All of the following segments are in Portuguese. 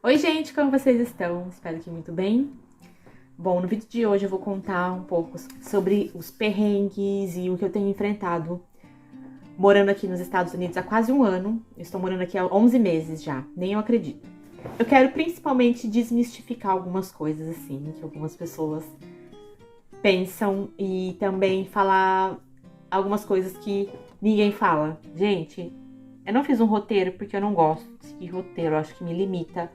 Oi, gente, como vocês estão? Espero que muito bem. Bom, no vídeo de hoje eu vou contar um pouco sobre os perrengues e o que eu tenho enfrentado morando aqui nos Estados Unidos há quase um ano. Eu estou morando aqui há 11 meses já, nem eu acredito. Eu quero principalmente desmistificar algumas coisas assim, que algumas pessoas pensam e também falar algumas coisas que ninguém fala. Gente, eu não fiz um roteiro porque eu não gosto de seguir roteiro, eu acho que me limita.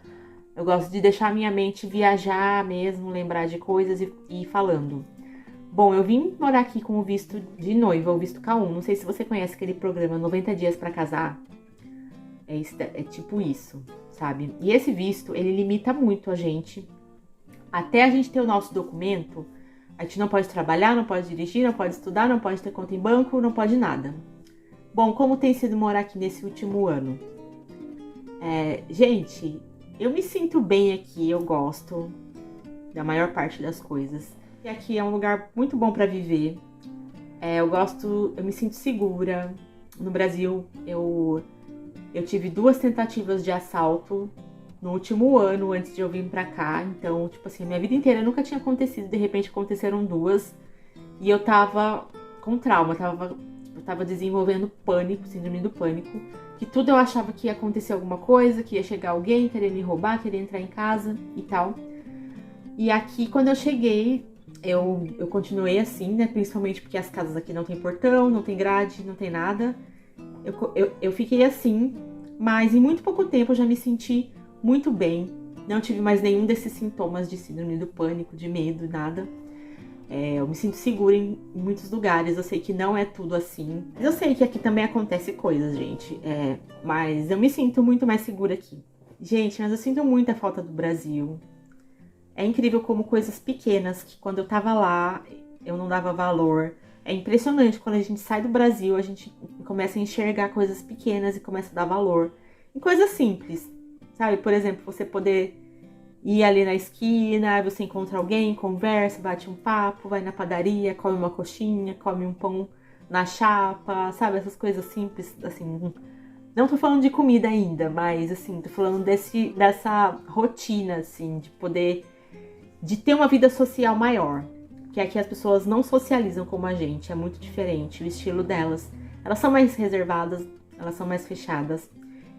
Eu gosto de deixar a minha mente viajar mesmo, lembrar de coisas e ir falando. Bom, eu vim morar aqui com o visto de noiva, o visto K1. Não sei se você conhece aquele programa 90 dias pra casar. É tipo isso, sabe? E esse visto, ele limita muito a gente. Até a gente ter o nosso documento, a gente não pode trabalhar, não pode dirigir, não pode estudar, não pode ter conta em banco, não pode nada. Bom, como tem sido morar aqui nesse último ano? Gente, eu me sinto bem aqui, eu gosto da maior parte das coisas. E aqui é um lugar muito bom pra viver. Eu me sinto segura. No Brasil, eu tive 2 tentativas de assalto no último ano antes de eu vir pra cá. Então, tipo assim, minha vida inteira nunca tinha acontecido, de repente aconteceram 2. E eu tava com trauma, eu tava desenvolvendo pânico, síndrome do pânico. Que tudo eu achava que ia acontecer alguma coisa, que ia chegar alguém, querer me roubar, querer entrar em casa e tal. E aqui, quando eu cheguei, eu continuei assim, né? Principalmente porque as casas aqui não tem portão, não tem grade, não tem nada. Eu fiquei assim, mas em muito pouco tempo eu já me senti muito bem. Não tive mais nenhum desses sintomas de síndrome do pânico, de medo, nada. Eu me sinto segura em muitos lugares. Eu sei que não é tudo assim. Mas eu sei que aqui também acontece coisas, gente. Mas eu me sinto muito mais segura aqui. Gente, mas eu sinto muita falta do Brasil. É incrível como coisas pequenas, que quando eu tava lá, eu não dava valor. É impressionante quando a gente sai do Brasil, a gente começa a enxergar coisas pequenas e começa a dar valor. Em coisas simples, sabe? Por exemplo, você poder ir ali na esquina, aí você encontra alguém, conversa, bate um papo, vai na padaria, come uma coxinha, come um pão na chapa, sabe? Essas coisas simples, assim. Não tô falando de comida ainda, mas assim, tô falando dessa rotina, assim, de ter uma vida social maior. Que aqui as pessoas não socializam como a gente, é muito diferente o estilo delas. Elas são mais reservadas, elas são mais fechadas.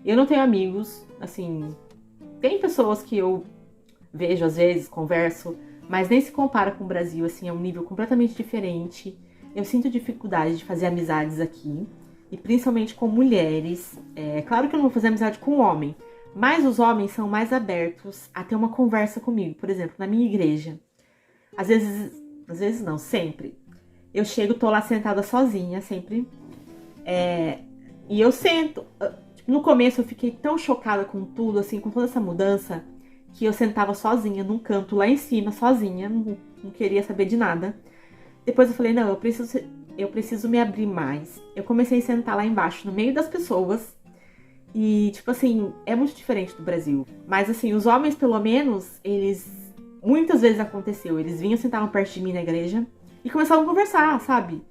Eu não tenho amigos, assim, tem pessoas que eu vejo às vezes, converso, mas nem se compara com o Brasil, assim, é um nível completamente diferente. Eu sinto dificuldade de fazer amizades aqui, e principalmente com mulheres. Claro que eu não vou fazer amizade com homem, mas os homens são mais abertos a ter uma conversa comigo. Por exemplo, na minha igreja, às vezes não, sempre. Eu chego, tô lá sentada sozinha, sempre. E eu sento. No começo eu fiquei tão chocada com tudo, assim, com toda essa mudança, que eu sentava sozinha num canto lá em cima, sozinha, não queria saber de nada. Depois eu falei, não, eu preciso me abrir mais. Eu comecei a sentar lá embaixo, no meio das pessoas. E, tipo assim, é muito diferente do Brasil. Mas, assim, os homens, pelo menos, eles... Muitas vezes aconteceu, eles vinham sentar perto de mim na igreja e começavam a conversar, sabe?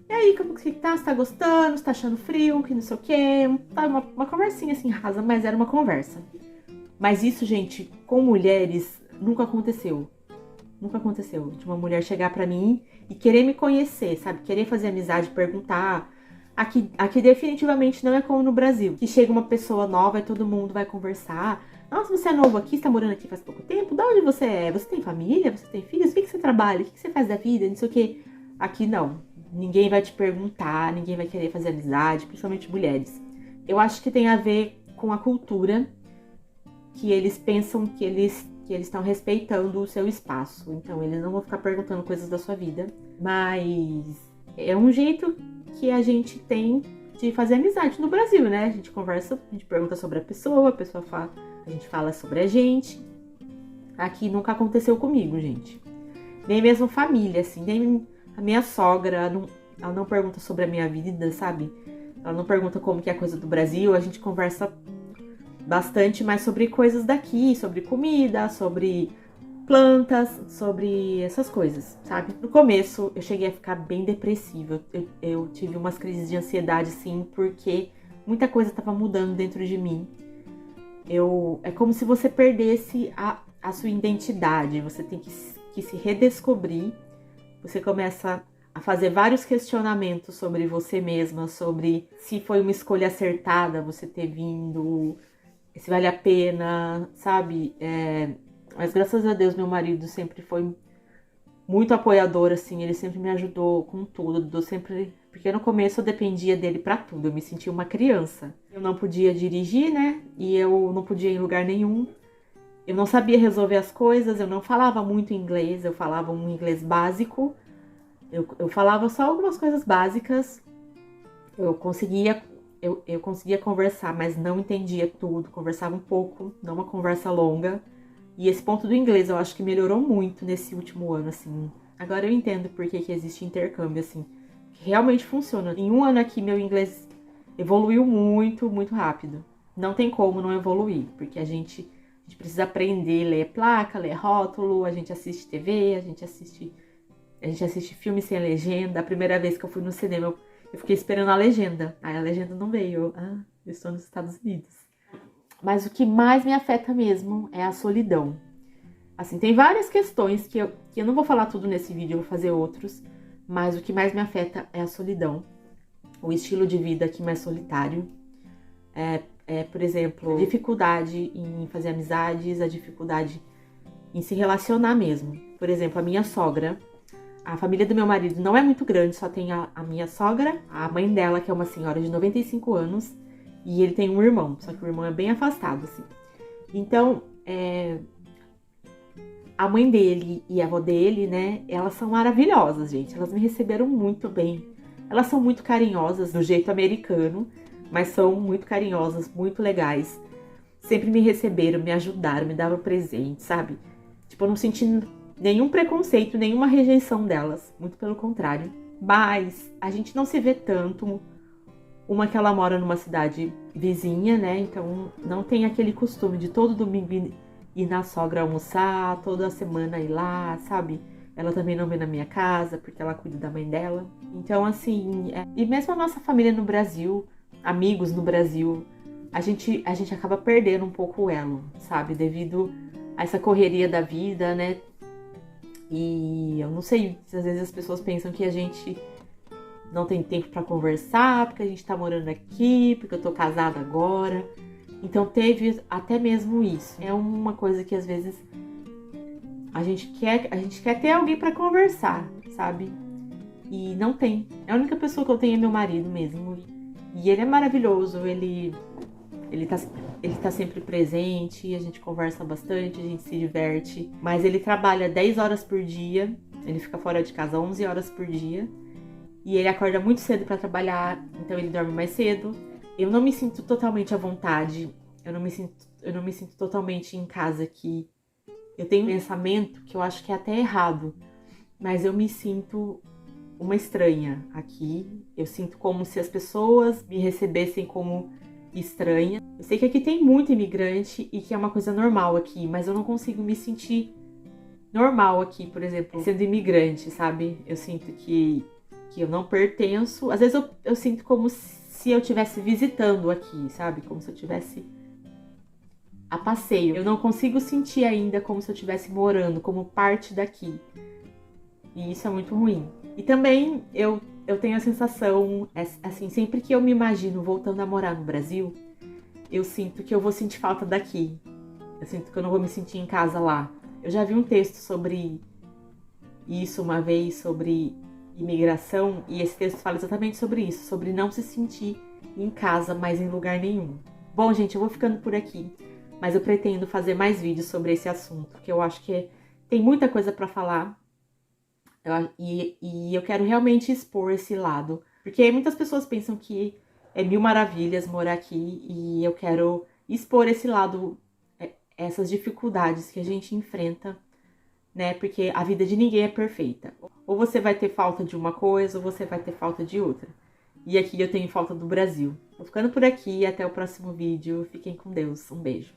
E aí, como que tá? Você tá gostando? Você tá achando frio? Que não sei o quê? Tá, uma conversinha assim rasa, mas era uma conversa. Mas isso, gente, com mulheres, nunca aconteceu. Nunca aconteceu. De uma mulher chegar pra mim e querer me conhecer, sabe? Querer fazer amizade, perguntar. Aqui definitivamente não é como no Brasil. Que chega uma pessoa nova e todo mundo vai conversar. Nossa, você é novo aqui? Você tá morando aqui faz pouco tempo? De onde você é? Você tem família? Você tem filhos? O que você trabalha? O que você faz da vida? Não sei o quê. Aqui não. Ninguém vai te perguntar, ninguém vai querer fazer amizade, principalmente mulheres. Eu acho que tem a ver com a cultura, que eles pensam que eles estão respeitando o seu espaço. Então, eles não vão ficar perguntando coisas da sua vida. Mas é um jeito que a gente tem de fazer amizade no Brasil, né? A gente conversa, a gente pergunta sobre a pessoa fala, a gente fala sobre a gente. Aqui nunca aconteceu comigo, gente. Nem mesmo família, assim, nem a minha sogra, ela não pergunta sobre a minha vida, sabe? Ela não pergunta como que é a coisa do Brasil, a gente conversa bastante mais sobre coisas daqui, sobre comida, sobre plantas, sobre essas coisas, sabe? No começo eu cheguei a ficar bem depressiva, eu tive umas crises de ansiedade, assim, porque muita coisa estava mudando dentro de mim. É como se você perdesse a sua identidade, você tem que se redescobrir, você começa a fazer vários questionamentos sobre você mesma, sobre se foi uma escolha acertada você ter vindo, se vale a pena, sabe? Mas graças a Deus meu marido sempre foi muito apoiador, assim, ele sempre me ajudou com tudo, porque no começo eu dependia dele pra tudo, eu me sentia uma criança. Eu não podia dirigir, né? E eu não podia ir em lugar nenhum. Eu não sabia resolver as coisas, eu não falava muito inglês, eu falava um inglês básico. Eu falava só algumas coisas básicas. Eu conseguia conversar, mas não entendia tudo. Conversava um pouco, não uma conversa longa. E esse ponto do inglês eu acho que melhorou muito nesse último ano, assim. Agora eu entendo por que existe intercâmbio, assim. Que realmente funciona. Em um ano aqui, meu inglês evoluiu muito, muito rápido. Não tem como não evoluir, porque a gente precisa aprender a ler placa, ler rótulo, a gente assiste TV, a gente assiste filme sem legenda. A primeira vez que eu fui no cinema, eu fiquei esperando a legenda. Aí a legenda não veio. Eu estou nos Estados Unidos. Mas o que mais me afeta mesmo é a solidão. Assim, tem várias questões que eu não vou falar tudo nesse vídeo, eu vou fazer outros. Mas o que mais me afeta é a solidão. O estilo de vida aqui mais solitário. Por exemplo, a dificuldade em fazer amizades, a dificuldade em se relacionar mesmo. Por exemplo, a minha sogra, a família do meu marido não é muito grande, só tem a minha sogra, a mãe dela, que é uma senhora de 95 anos, e ele tem um irmão, só que o irmão é bem afastado, assim. Então, a mãe dele e a avó dele, né, elas são maravilhosas, gente. Elas me receberam muito bem. Elas são muito carinhosas, do jeito americano, mas são muito carinhosas, muito legais. Sempre me receberam, me ajudaram, me davam presente, sabe? Tipo, eu não senti nenhum preconceito, nenhuma rejeição delas. Muito pelo contrário. Mas a gente não se vê tanto. Uma que ela mora numa cidade vizinha, né? Então não tem aquele costume de todo domingo ir na sogra almoçar, toda semana ir lá, sabe? Ela também não vem na minha casa, porque ela cuida da mãe dela. Então, assim, e mesmo a nossa família no Brasil, amigos no Brasil, a gente acaba perdendo um pouco o elo, sabe? Devido a essa correria da vida, né? E eu não sei, às vezes as pessoas pensam que a gente não tem tempo pra conversar, porque a gente tá morando aqui, porque eu tô casada agora. Então teve até mesmo isso. É uma coisa que às vezes a gente quer ter alguém pra conversar, sabe? E não tem. A única pessoa que eu tenho é meu marido mesmo. E ele é maravilhoso, ele tá sempre presente, a gente conversa bastante, a gente se diverte. Mas ele trabalha 10 horas por dia, ele fica fora de casa 11 horas por dia. E ele acorda muito cedo pra trabalhar, então ele dorme mais cedo. Eu não me sinto totalmente à vontade, eu não me sinto totalmente em casa aqui. Eu tenho um pensamento que eu acho que é até errado, mas eu me sinto uma estranha aqui. Eu sinto como se as pessoas me recebessem como estranha. Eu sei que aqui tem muito imigrante e que é uma coisa normal aqui, mas eu não consigo me sentir normal aqui, por exemplo, sendo imigrante, sabe? Eu sinto que eu não pertenço. Às vezes eu sinto como se eu estivesse visitando aqui, sabe? Como se eu estivesse a passeio. Eu não consigo sentir ainda como se eu estivesse morando, como parte daqui. E isso é muito ruim. E também eu tenho a sensação, assim, sempre que eu me imagino voltando a morar no Brasil, eu sinto que eu vou sentir falta daqui. Eu sinto que eu não vou me sentir em casa lá. Eu já vi um texto sobre isso uma vez, sobre imigração, e esse texto fala exatamente sobre isso, sobre não se sentir em casa, mas em lugar nenhum. Bom, gente, eu vou ficando por aqui, mas eu pretendo fazer mais vídeos sobre esse assunto, que eu acho que tem muita coisa pra falar, e eu quero realmente expor esse lado, porque muitas pessoas pensam que é mil maravilhas morar aqui, e eu quero expor esse lado, essas dificuldades que a gente enfrenta, né? Porque a vida de ninguém é perfeita. Ou você vai ter falta de uma coisa, ou você vai ter falta de outra. E aqui eu tenho falta do Brasil. Vou ficando por aqui, até o próximo vídeo. Fiquem com Deus. Um beijo.